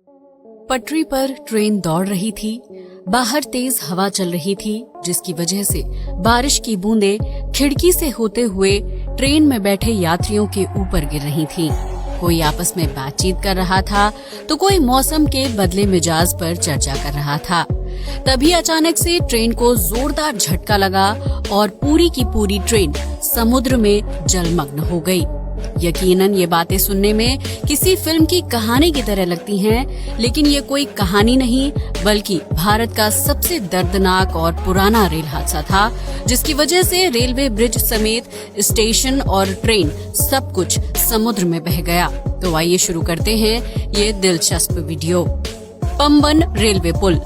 पटरी पर ट्रेन दौड़ रही थी। बाहर तेज हवा चल रही थी, जिसकी वजह से बारिश की बूंदें खिड़की से होते हुए ट्रेन में बैठे यात्रियों के ऊपर गिर रही थीं। कोई आपस में बातचीत कर रहा था तो कोई मौसम के बदले मिजाज पर चर्चा कर रहा था। तभी अचानक से ट्रेन को जोरदार झटका लगा और पूरी की पूरी ट्रेन समुद्र में जलमग्न हो गई। यकीनन ये बातें सुनने में किसी फिल्म की कहानी की तरह लगती हैं, लेकिन ये कोई कहानी नहीं बल्कि भारत का सबसे दर्दनाक और पुराना रेल हादसा था, जिसकी वजह से रेलवे ब्रिज समेत स्टेशन और ट्रेन सब कुछ समुद्र में बह गया। तो आइए शुरू करते हैं ये दिलचस्प वीडियो। पंबन रेलवे पुल।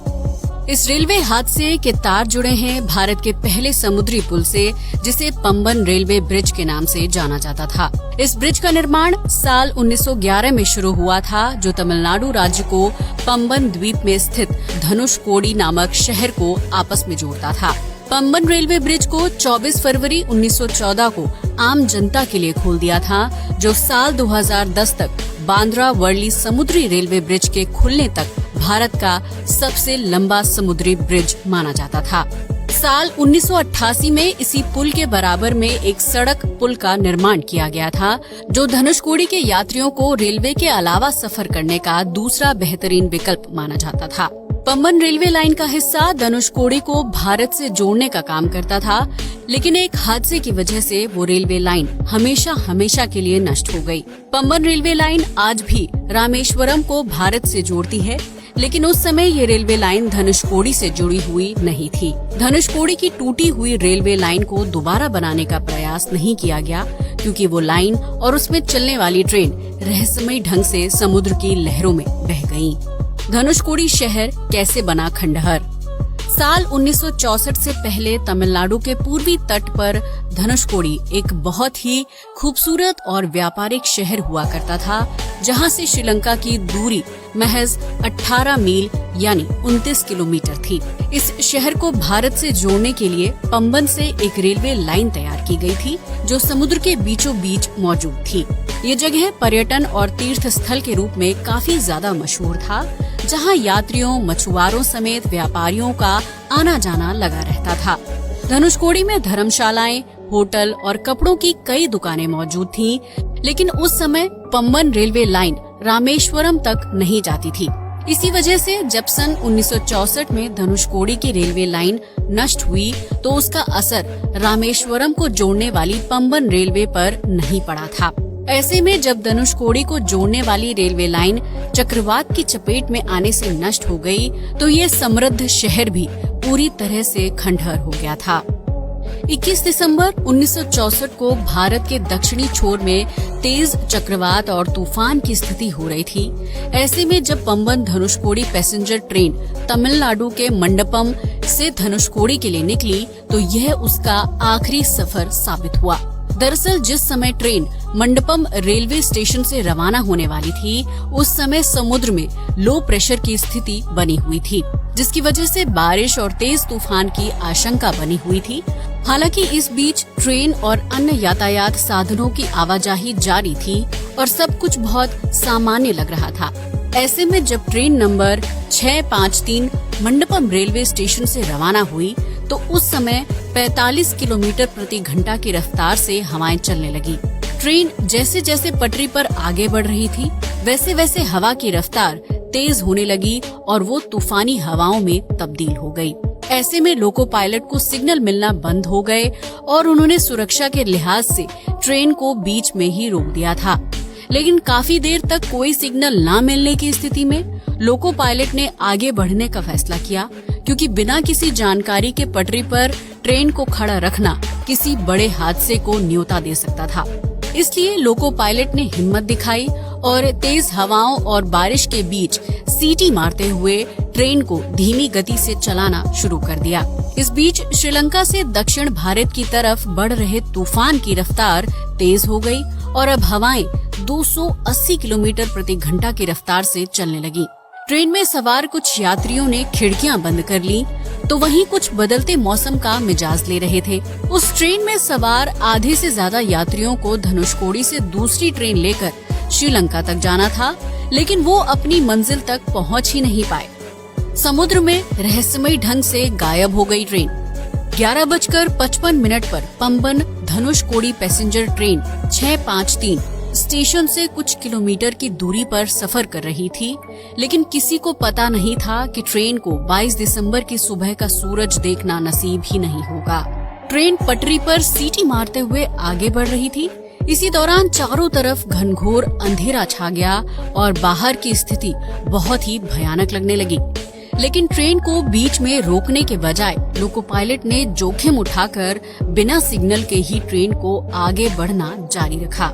इस रेलवे हादसे के तार जुड़े हैं भारत के पहले समुद्री पुल से, जिसे पंबन रेलवे ब्रिज के नाम से जाना जाता था। इस ब्रिज का निर्माण साल 1911 में शुरू हुआ था, जो तमिलनाडु राज्य को पंबन द्वीप में स्थित धनुषकोडी नामक शहर को आपस में जोड़ता था। पंबन रेलवे ब्रिज को 24 फरवरी 1914 को आम जनता के लिए खोल दिया था, जो साल 2010 तक बांद्रा वर्ली समुद्री रेलवे ब्रिज के खुलने तक भारत का सबसे लंबा समुद्री ब्रिज माना जाता था। साल 1988 में इसी पुल के बराबर में एक सड़क पुल का निर्माण किया गया था, जो धनुषकोडी के यात्रियों को रेलवे के अलावा सफर करने का दूसरा बेहतरीन विकल्प माना जाता था। पंबन रेलवे लाइन का हिस्सा धनुषकोडी को भारत से जोड़ने का काम करता था, लेकिन एक हादसे की वजह से वो रेलवे लाइन हमेशा के लिए नष्ट हो गई। पंबन रेलवे लाइन आज भी रामेश्वरम को भारत से जोड़ती है, लेकिन उस समय ये रेलवे लाइन धनुषकोडी से जुड़ी हुई नहीं थी। धनुषकोडी की टूटी हुई रेलवे लाइन को दोबारा बनाने का प्रयास नहीं किया गया, क्योंकि वो लाइन और उसमें चलने वाली ट्रेन रहस्यमयी ढंग से समुद्र की लहरों में बह गयी। धनुषकोडी शहर कैसे बना खंडहर। साल 1964 से पहले तमिलनाडु के पूर्वी तट पर धनुषकोडी एक बहुत ही खूबसूरत और व्यापारिक शहर हुआ करता था, जहां से श्रीलंका की दूरी महज 18 मील यानी 29 किलोमीटर थी। इस शहर को भारत से जोड़ने के लिए पंबन से एक रेलवे लाइन तैयार की गई थी, जो समुद्र के बीचों बीच मौजूद थी। ये जगह पर्यटन और तीर्थ स्थल के रूप में काफी ज्यादा मशहूर था, जहां यात्रियों, मछुआरों समेत व्यापारियों का आना जाना लगा रहता था। धनुषकोडी में धर्मशालाएं, होटल और कपड़ों की कई दुकानें मौजूद थीं, लेकिन उस समय पंबन रेलवे लाइन रामेश्वरम तक नहीं जाती थी। इसी वजह से जब सन 1964 में धनुषकोडी की रेलवे लाइन नष्ट हुई, तो उसका असर रामेश्वरम को जोड़ने वाली पंबन रेलवे पर नहीं पड़ा था। ऐसे में जब धनुषकोडी को जोड़ने वाली रेलवे लाइन चक्रवात की चपेट में आने से नष्ट हो गई, तो ये समृद्ध शहर भी पूरी तरह से खंडहर हो गया था। 21 दिसंबर 1964 को भारत के दक्षिणी छोर में तेज चक्रवात और तूफान की स्थिति हो रही थी। ऐसे में जब पंबन धनुषकोडी पैसेंजर ट्रेन तमिलनाडु के मंडपम से धनुषकोडी के लिए निकली, तो यह उसका आखिरी सफर साबित हुआ। दरअसल जिस समय ट्रेन मंडपम रेलवे स्टेशन से रवाना होने वाली थी, उस समय समुद्र में लो प्रेशर की स्थिति बनी हुई थी, जिसकी वजह से बारिश और तेज तूफान की आशंका बनी हुई थी। हालांकि इस बीच ट्रेन और अन्य यातायात साधनों की आवाजाही जारी थी और सब कुछ बहुत सामान्य लग रहा था। ऐसे में जब train number 653 Mandapam railway station से रवाना हुई, तो उस समय 45 किलोमीटर प्रति घंटा की रफ्तार से हवाएं चलने लगी। ट्रेन जैसे जैसे पटरी पर आगे बढ़ रही थी, वैसे वैसे हवा की रफ्तार तेज होने लगी और वो तूफानी हवाओं में तब्दील हो गई। ऐसे में लोको पायलट को सिग्नल मिलना बंद हो गए और उन्होंने सुरक्षा के लिहाज से ट्रेन को बीच में ही रोक दिया था। लेकिन काफी देर तक कोई सिग्नल न मिलने की स्थिति में लोको पायलट ने आगे बढ़ने का फैसला किया, क्योंकि बिना किसी जानकारी के पटरी पर ट्रेन को खड़ा रखना किसी बड़े हादसे को न्योता दे सकता था। इसलिए लोको पायलट ने हिम्मत दिखाई और तेज हवाओं और बारिश के बीच सीटी मारते हुए ट्रेन को धीमी गति से चलाना शुरू कर दिया। इस बीच श्रीलंका से दक्षिण भारत की तरफ बढ़ रहे तूफान की रफ्तार तेज हो गई और अब हवाएं 280 किलोमीटर प्रति घंटा की रफ्तार से चलने लगी। ट्रेन में सवार कुछ यात्रियों ने खिड़कियां बंद कर ली, तो वहीं कुछ बदलते मौसम का मिजाज ले रहे थे। उस ट्रेन में सवार आधे से ज्यादा यात्रियों को धनुषकोडी से दूसरी ट्रेन लेकर श्रीलंका तक जाना था, लेकिन वो अपनी मंजिल तक पहुंच ही नहीं पाए। समुद्र में रहस्यमयी ढंग से गायब हो गई ट्रेन। 11:55 पर Pamban Dhanushkodi passenger train 653 station से कुछ किलोमीटर की दूरी पर सफर कर रही थी, लेकिन किसी को पता नहीं था कि ट्रेन को 22 दिसंबर की सुबह का सूरज देखना नसीब ही नहीं होगा। ट्रेन पटरी पर सीटी मारते हुए आगे बढ़ रही थी। इसी दौरान चारों तरफ घनघोर अंधेरा छा गया और बाहर की स्थिति बहुत ही भयानक लगने लगी। लेकिन ट्रेन को बीच में रोकने के बजाय लोको पायलट ने जोखिम उठाकर बिना सिग्नल के ही ट्रेन को आगे बढ़ना जारी रखा।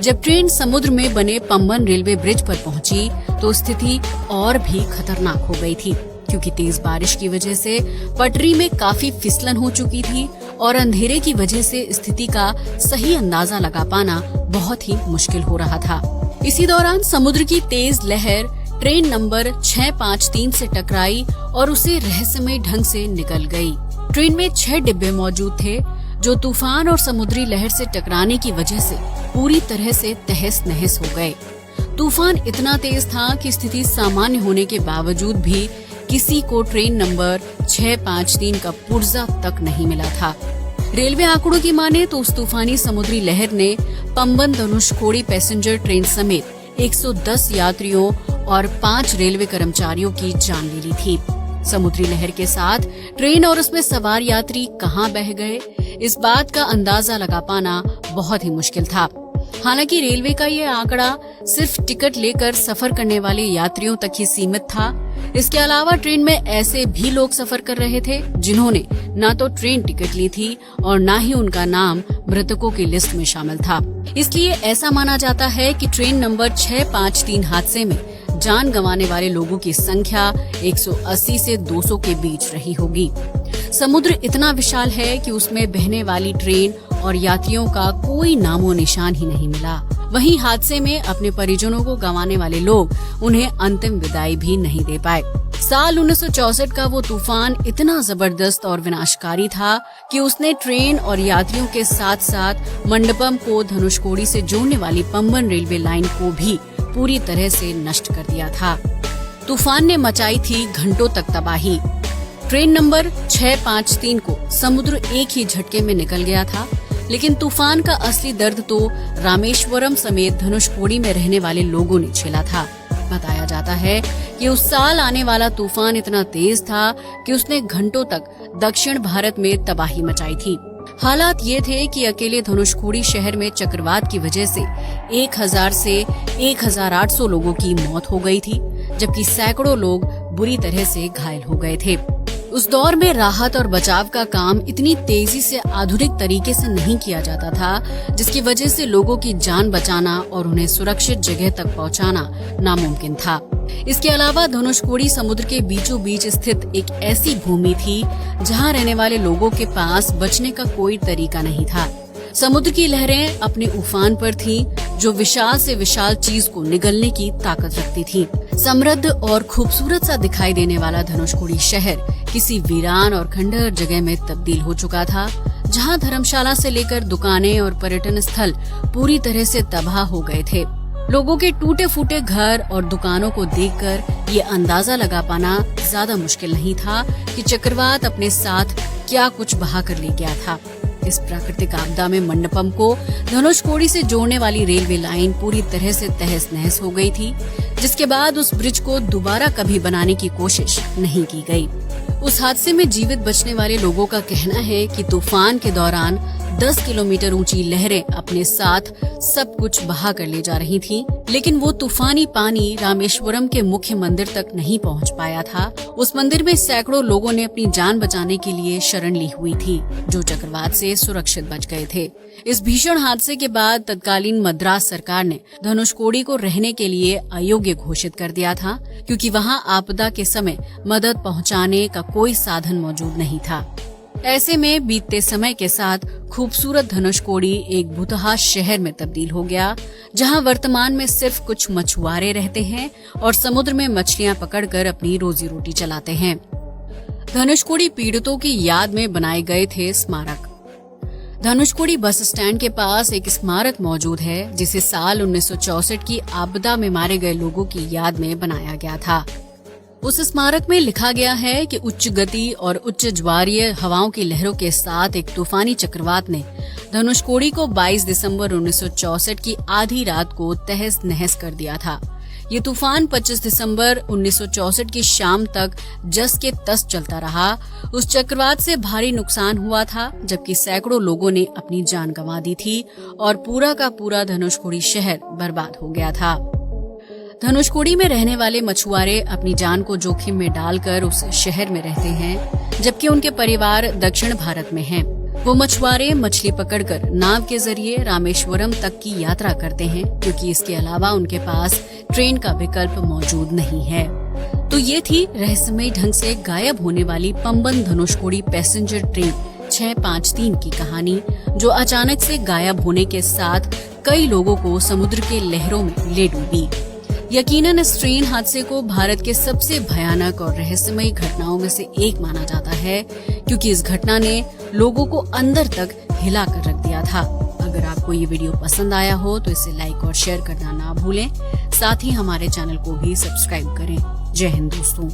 जब ट्रेन समुद्र में बने पंबन रेलवे ब्रिज पर पहुंची तो स्थिति और भी खतरनाक हो गई थी, क्योंकि तेज बारिश की वजह से पटरी में काफी फिसलन हो चुकी थी और अंधेरे की वजह से स्थिति का सही अंदाजा लगा पाना बहुत ही मुश्किल हो रहा था। इसी दौरान समुद्र की तेज लहर ट्रेन नंबर 653 से टकराई और उसे रहस्यमय ढंग से निकल गई। ट्रेन में 6 डिब्बे मौजूद थे जो तूफान और समुद्री लहर से टकराने की वजह से पूरी तरह से तहस नहस हो गए। तूफान इतना तेज था कि स्थिति सामान्य होने के बावजूद भी किसी को ट्रेन नंबर 653 का पुर्जा तक नहीं मिला था। रेलवे आंकड़ों की माने तो उस तूफानी समुद्री लहर ने पंबन धनुषकोडी पैसेंजर ट्रेन समेत 110 यात्रियों और 5 रेलवे कर्मचारियों की जान ले ली थी। समुद्री लहर के साथ ट्रेन और उसमें सवार यात्री कहां बह गए, इस बात का अंदाजा लगा पाना बहुत ही मुश्किल था। हालांकि रेलवे का ये आंकड़ा सिर्फ टिकट लेकर सफर करने वाले यात्रियों तक ही सीमित था। इसके अलावा ट्रेन में ऐसे भी लोग सफर कर रहे थे जिन्होंने न तो ट्रेन टिकट ली थी और न ही उनका नाम मृतकों की लिस्ट में शामिल था। इसलिए ऐसा माना जाता है कि ट्रेन नंबर 653 हादसे में जान गंवाने वाले लोगों की संख्या 180 से 200 के बीच रही होगी। समुद्र इतना विशाल है कि उसमें बहने वाली ट्रेन और यात्रियों का कोई नामो निशान ही नहीं मिला। वहीं हादसे में अपने परिजनों को गंवाने वाले लोग उन्हें अंतिम विदाई भी नहीं दे पाए। साल 1964 का वो तूफान इतना जबरदस्त और विनाशकारी था कि उसने ट्रेन और यात्रियों के साथ साथ मंडपम को धनुषकोडी से जोड़ने वाली पंबन रेलवे लाइन को भी पूरी तरह से नष्ट कर दिया था। तूफान ने मचाई थी घंटों तक तबाही। ट्रेन नंबर 653 को समुद्र एक ही झटके में निकल गया था, लेकिन तूफान का असली दर्द तो रामेश्वरम समेत धनुषकोडी में रहने वाले लोगों ने झेला था। बताया जाता है कि उस साल आने वाला तूफान इतना तेज था कि उसने घंटों तक दक्षिण भारत में तबाही मचाई थी। हालात ये थे कि अकेले धनुषकोडी शहर में चक्रवात की वजह से 1000 से 1800 लोगों की मौत हो गई थी, जबकि सैकड़ों लोग बुरी तरह से घायल हो गए थे। उस दौर में राहत और बचाव का काम इतनी तेजी से आधुनिक तरीके से नहीं किया जाता था, जिसकी वजह से लोगों की जान बचाना और उन्हें सुरक्षित जगह तक पहुंचाना नामुमकिन था। इसके अलावा धनुषकोडी समुद्र के बीचों बीच स्थित एक ऐसी भूमि थी जहां रहने वाले लोगों के पास बचने का कोई तरीका नहीं था। समुद्र की लहरें अपने उफान पर थीं, जो विशाल से विशाल चीज को निगलने की ताकत रखती थी। समृद्ध और खूबसूरत सा दिखाई देने वाला धनुषकोडी शहर किसी वीरान और खंडहर जगह में तब्दील हो चुका था, जहां धर्मशाला से लेकर दुकानें और पर्यटन स्थल पूरी तरह से तबाह हो गए थे। लोगों के टूटे फूटे घर और दुकानों को देखकर ये अंदाजा लगा पाना ज्यादा मुश्किल नहीं था कि चक्रवात अपने साथ क्या कुछ बहा कर ले गया था। इस प्राकृतिक आपदा में मंडपम को धनुषकोडी से जोड़ने वाली रेलवे लाइन पूरी तरह से तहस नहस हो गई थी, जिसके बाद उस ब्रिज को दोबारा कभी बनाने की कोशिश नहीं की गई। उस हादसे में जीवित बचने वाले लोगों का कहना है कि तूफान के दौरान 10 किलोमीटर ऊंची लहरें अपने साथ सब कुछ बहा कर ले जा रही थीं, लेकिन वो तूफानी पानी रामेश्वरम के मुख्य मंदिर तक नहीं पहुंच पाया था। उस मंदिर में सैकड़ों लोगों ने अपनी जान बचाने के लिए शरण ली हुई थी, जो चक्रवात से सुरक्षित बच गए थे। इस भीषण हादसे के बाद तत्कालीन मद्रास सरकार ने धनुषकोडी को रहने के लिए अयोग्य घोषित कर दिया था, क्योंकि वहां आपदा के समय मदद पहुंचाने का कोई साधन मौजूद नहीं था। ऐसे में बीतते समय के साथ खूबसूरत धनुषकोडी एक भूतहा शहर में तब्दील हो गया, जहां वर्तमान में सिर्फ कुछ मछुआरे रहते हैं और समुद्र में मछलियां पकड़कर अपनी रोजी रोटी चलाते हैं। धनुषकोडी पीड़ितों की याद में बनाए गए थे स्मारक। धनुषकोडी बस स्टैंड के पास एक स्मारक मौजूद है जिसे साल 1964 की आपदा में मारे गए लोगों की याद में बनाया गया था। उस स्मारक में लिखा गया है कि उच्च गति और उच्च ज्वारीय हवाओं की लहरों के साथ एक तूफानी चक्रवात ने धनुषकोडी को 22 दिसंबर 1964 की आधी रात को तहस नहस कर दिया था। ये तूफान 25 दिसंबर 1964 की शाम तक जस के तस चलता रहा। उस चक्रवात से भारी नुकसान हुआ था, जबकि सैकड़ों लोगों ने अपनी जान गंवा दी थी और पूरा का पूरा धनुषकोडी शहर बर्बाद हो गया था। धनुषकोडी में रहने वाले मछुआरे अपनी जान को जोखिम में डालकर उस शहर में रहते हैं, जबकि उनके परिवार दक्षिण भारत में हैं। वो मछुआरे मछली पकड़कर नाव के जरिए रामेश्वरम तक की यात्रा करते हैं, क्योंकि इसके अलावा उनके पास ट्रेन का विकल्प मौजूद नहीं है। तो ये थी रहस्यमय ढंग से गायब होने वाली पंबन धनुषकोडी पैसेंजर ट्रेन 653 की कहानी, जो अचानक से गायब होने के साथ कई लोगों को समुद्र के लहरों में ले डूबी। यकीनन इस ट्रेन हादसे को भारत के सबसे भयानक और रहस्यमयी घटनाओं में से एक माना जाता है, क्योंकि इस घटना ने लोगों को अंदर तक हिला कर रख दिया था। अगर आपको ये वीडियो पसंद आया हो तो इसे लाइक और शेयर करना ना भूलें। साथ ही हमारे चैनल को भी सब्सक्राइब करें। जय हिंद दोस्तों।